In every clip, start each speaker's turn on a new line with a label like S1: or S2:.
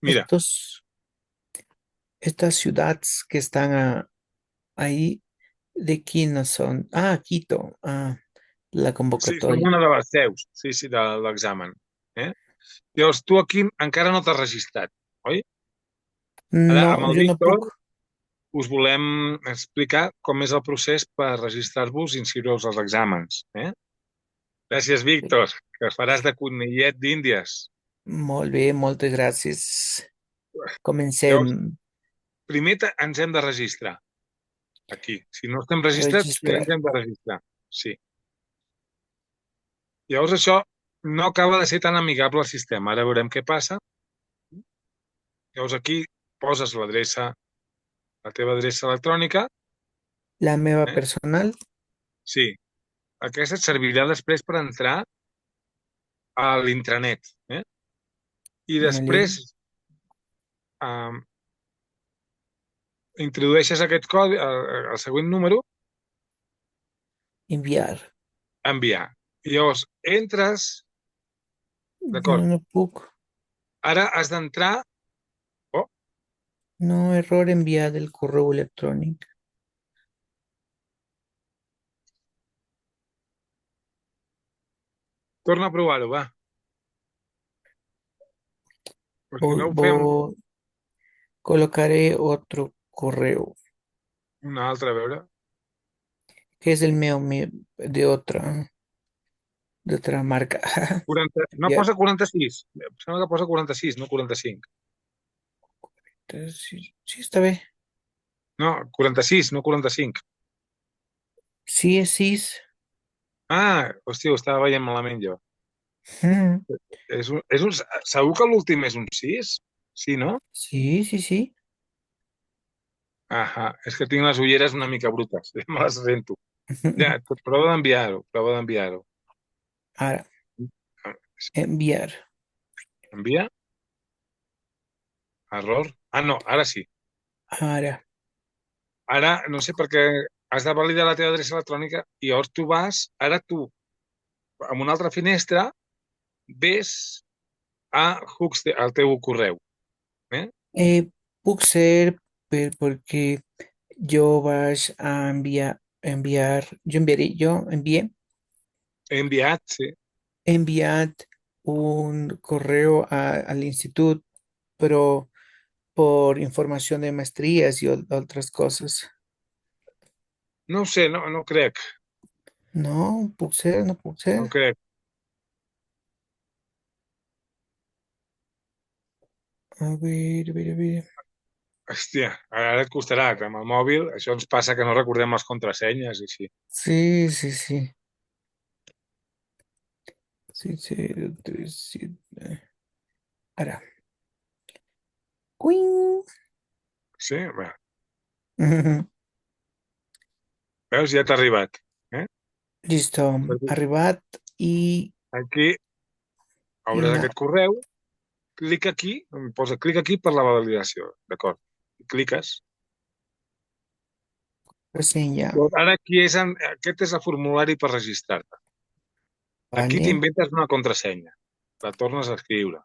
S1: Mira,
S2: Estas ciudades que están ahí, ¿de quiénes son? Ah, Quito. Ah, la
S1: sí, som
S2: convocatoria.
S1: una de les seus, sí, sí, de l'examen. Eh? Llavors, tu aquí encara no t'has registrat, oi? Ara, amb
S2: No,
S1: el
S2: yo no
S1: Víctor,
S2: puc.
S1: us volem explicar com és el procés per registrar-vos i inscriure-vos als exàmens. Gràcies, Víctor, que faràs de conillet d'Índies.
S2: Molt bé, moltes gràcies.
S1: Llavors,
S2: Comencem
S1: primer ens hem de registrar, aquí. Si no estem
S2: a
S1: registrats, primer ens
S2: registrar.
S1: hem de registrar. Sí. Llavors, això no acaba de ser tan amigable al sistema. Ara veurem què passa. Llavors, aquí poses l'adreça, la teva adreça electrònica.
S2: La meva
S1: Eh?
S2: personal,
S1: Sí. Aquesta et servirà després per entrar a l'intranet. I
S2: ¿vale?
S1: després eh, introdueixes aquest codi, el següent número,
S2: Enviar.
S1: enviar. I llavors entres,
S2: Yo
S1: d'acord.
S2: no puc.
S1: Ara has d'entrar, oh,
S2: No, error enviar del correo electrónico.
S1: torna a provar-ho, va. O si no, ho fem
S2: Colocaré otro correo,
S1: una altra, a veure.
S2: que es el mío, de otra marca.
S1: 40, no
S2: Enviar.
S1: posa 46. Em sembla que posa 46, no 45.
S2: Entonces, sí, sí, está bien.
S1: No, 46, no 45.
S2: Sí, es cis.
S1: Ah, hòstia, ho estava veient malament jo.
S2: Ujú.
S1: Segur que l'últim és un 6? Sí, no?
S2: Sí, sí, sí.
S1: Ah, és que tinc les ulleres una mica brutes. Me les sento. Ja, prova d'enviar-ho, prova d'enviar-ho.
S2: Ahora, enviar.
S1: Envia, error. Ah, no, ara sí.
S2: Ahora,
S1: Ara, no sé per què has de validar la teva adreça electrònica i llavors tu vas, ara tu, amb una altra finestra, ves a Hooks, al teu correu. Eh?
S2: puc ser, porque yo vas a envié,
S1: He enviat, sí.
S2: enviar un correo al instituto, pero por información de maestrías y otras cosas.
S1: No ho sé, no, no crec.
S2: No, puc ser, no puc ser.
S1: No crec.
S2: A ver.
S1: Hòstia, ara et costarà, que amb el mòbil això ens passa que no recordem les contrasenyes i així.
S2: Sí, sí, sí. Sí, sí, tres, siete. Ahora. ¡Cuing!
S1: Sí? Bé, veus, ja t'ha arribat. Eh?
S2: Listo. Arribat
S1: Aquí
S2: y
S1: obres
S2: una
S1: aquest correu, clica aquí, em posa clic aquí per la validació, d'acord? Cliques.
S2: reseña.
S1: Ara aquí aquest és el formulari per registrar-te. Aquí
S2: Vale,
S1: t'inventes una contrasenya, la tornes a escriure.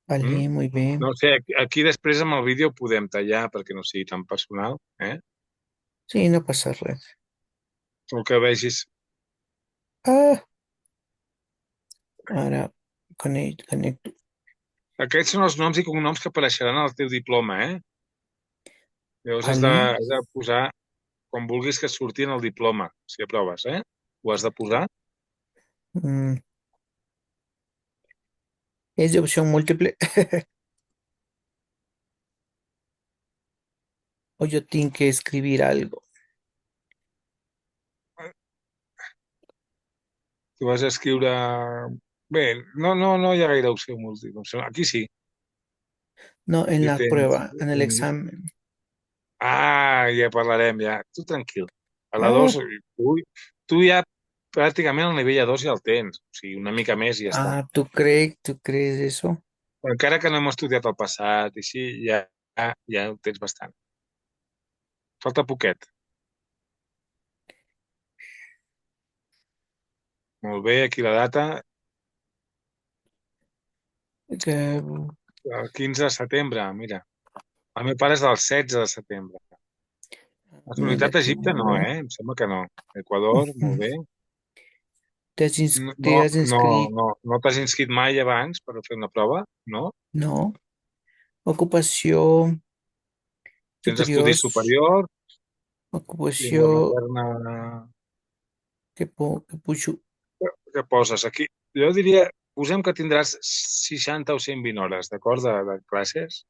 S1: Mm?
S2: vale, muy bien.
S1: No sé, aquí després amb el vídeo podem tallar perquè no sigui tan personal,
S2: Sí, no pasa red.
S1: el que vegis.
S2: Ah, ahora conecto.
S1: Aquests són els noms i cognoms que apareixeran al teu diploma, eh? Llavors
S2: Vale.
S1: has de posar com vulguis que surti en el diploma, si aproves, eh? Ho has de posar.
S2: Mm, es de opción múltiple. O yo tengo que escribir algo.
S1: Tu vas a escriure... Bé, no hi ha gaire opció múltiple. Aquí sí.
S2: No, en
S1: Aquí
S2: la
S1: tens...
S2: prueba, en el examen.
S1: Ah, ja parlarem, ja. Tu tranquil. A la
S2: Ah,
S1: 2, tu ja pràcticament al nivell A2 ja el tens. O sigui, una mica més i ja està.
S2: ¿tú crees eso?
S1: Però encara que no hem estudiat el passat i així, ja ho tens bastant. Falta poquet. Molt bé, aquí la data.
S2: Que,
S1: El 15 de setembre, mira. El meu pare és del 16 de setembre.
S2: Mira
S1: Nacionalitat
S2: tú,
S1: d'Egipte no,
S2: ¿verdad?
S1: eh? Em sembla que no. Equador, molt bé. No, no,
S2: ¿Te has
S1: no,
S2: inscrito?
S1: no t'has inscrit mai abans per fer una prova, no?
S2: No. Ocupación
S1: Tens
S2: superior.
S1: estudis superiors, llengua
S2: Ocupación
S1: materna...
S2: que puxo.
S1: Què poses aquí? Jo diria, posem que tindràs 60 o 120 hores, d'acord, de classes.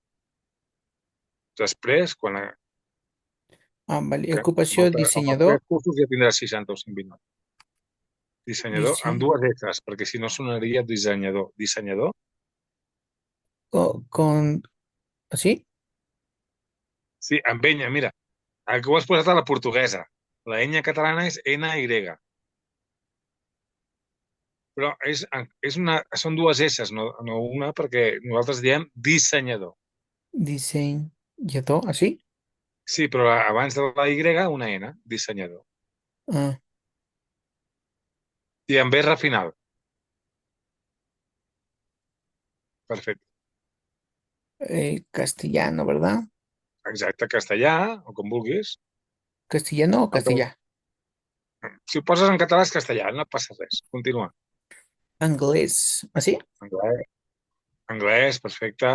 S1: Després,
S2: Ah, vale.
S1: que,
S2: Ocupación
S1: amb els tres
S2: diseñador.
S1: cursos ja tindràs 60 o 120 hores. Dissenyador, amb
S2: Dice,
S1: dues extras, perquè si no sonaria dissenyador. Dissenyador?
S2: con, ¿así?
S1: Sí, amb enya, mira. Aquí ho has posat a la portuguesa. La enya catalana és NY. Però són dues S's, no una, perquè nosaltres diem dissenyador.
S2: Diseñador, ¿así?
S1: Sí, però abans de la Y, una N, dissenyador.
S2: Ah,
S1: I amb R final. Perfecte.
S2: castellano, ¿verdad?
S1: Exacte, castellà, o com vulguis.
S2: ¿Castellano o castellano?
S1: Si ho poses en català és castellà, no passa res. Continua.
S2: Inglés, ¿así?
S1: Anglès, anglès, perfecte.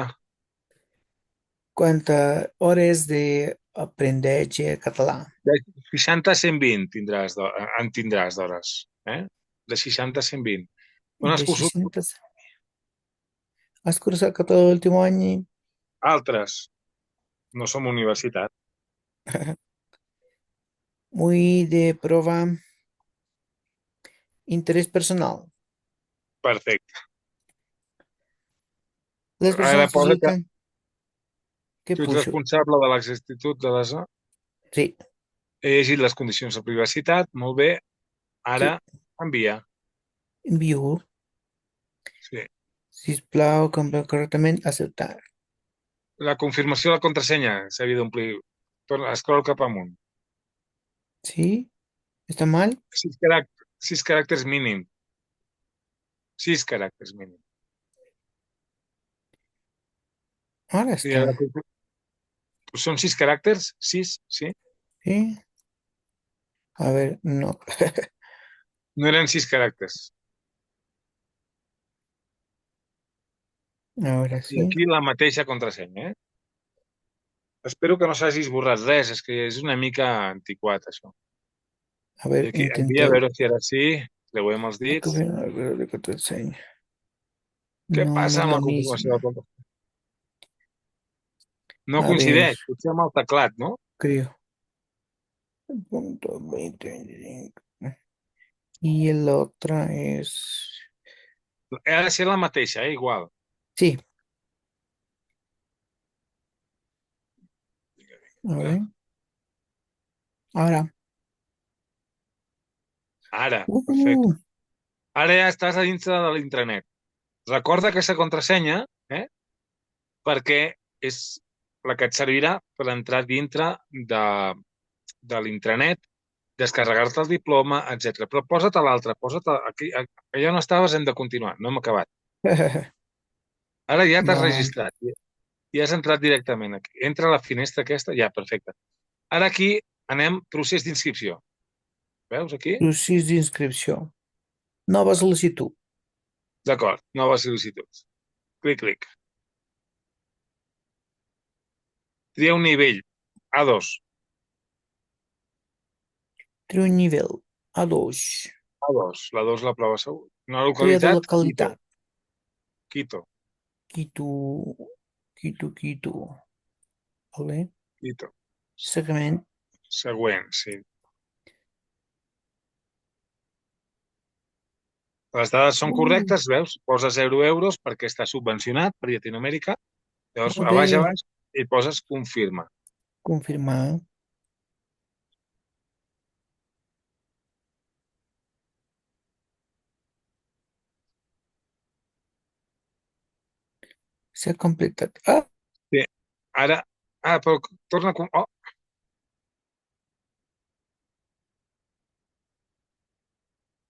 S2: ¿Cuántas horas de aprender catalán?
S1: De 60 a 120 en tindràs d'hores. De 60 a 120. On has
S2: De
S1: cursat
S2: 60. ¿Has cursado todo el último año?
S1: altres? No som universitat.
S2: Muy de prueba, interés personal.
S1: Perfecte.
S2: Las
S1: Ara
S2: personas
S1: posa que
S2: resultan que
S1: tu ets
S2: puxo.
S1: responsable de l'exactitud de les...
S2: Sí,
S1: He llegit les condicions de privacitat, molt bé. Ara,
S2: sí.
S1: envia.
S2: Envío.
S1: Sí.
S2: Si correctamente, aceptar.
S1: La confirmació de la contrasenya s'havia d'omplir. Scroll cap amunt.
S2: ¿Sí? ¿Está mal?
S1: Sis caràcters mínim. Sis caràcters mínim.
S2: Ahora
S1: I ara,
S2: está.
S1: són sis caràcters? Sis, sí.
S2: ¿Sí? A ver, no.
S1: No eren sis caràcters.
S2: Ahora
S1: I
S2: sí.
S1: aquí la mateixa contrasenya, eh? Espero que no s'hagi esborrat res, és que és una mica antiquat, això.
S2: A
S1: I
S2: ver,
S1: aquí, envia, a
S2: intento.
S1: veure si era sí. Creuem els
S2: A
S1: dits.
S2: ver, de contraseña.
S1: Què
S2: No, no
S1: passa
S2: es
S1: amb
S2: la
S1: la confirmació de
S2: misma.
S1: contrasenya? No
S2: A ver,
S1: coincideix, potser amb el teclat, no?
S2: creo. Punto 20, 25. Y el otro es.
S1: Ha de ser la mateixa, igual.
S2: Sí, a
S1: Eh?
S2: ver. Ahora.
S1: Ara, perfecte.
S2: Uh,
S1: Ara ja estàs a dintre de l'intranet. Recorda aquesta contrasenya, eh? Perquè és la que et servirà per entrar dintre de, de l'intranet, descarregar-te el diploma, etc. Però posa't a l'altra, posa't aquí. Allà on estaves hem de continuar, no hem acabat. Ara ja t'has
S2: va.
S1: registrat, ja has entrat directament aquí. Entra a la finestra aquesta, ja, perfecte. Ara aquí anem procés d'inscripció. Veus aquí?
S2: Procés d'inscripció. Nova sol·licitud.
S1: D'acord, noves sol·licituds. Clic, clic. Tria un nivell, A2.
S2: Trio nível A2.
S1: A2, la 2 la prova segur. Una
S2: Tria de
S1: localitat, Quito.
S2: localitat.
S1: Quito,
S2: Quito. Quito. Vale.
S1: Quito.
S2: Segment.
S1: Següent, sí. Les dades són
S2: Uh,
S1: correctes, veus? Posa 0 euros perquè està subvencionat per Llatinoamèrica. Llavors, a
S2: poder
S1: baix, i poses confirma.
S2: confirmar. S'ha completat. Ah,
S1: Sí. Ara, però torna a... Oh,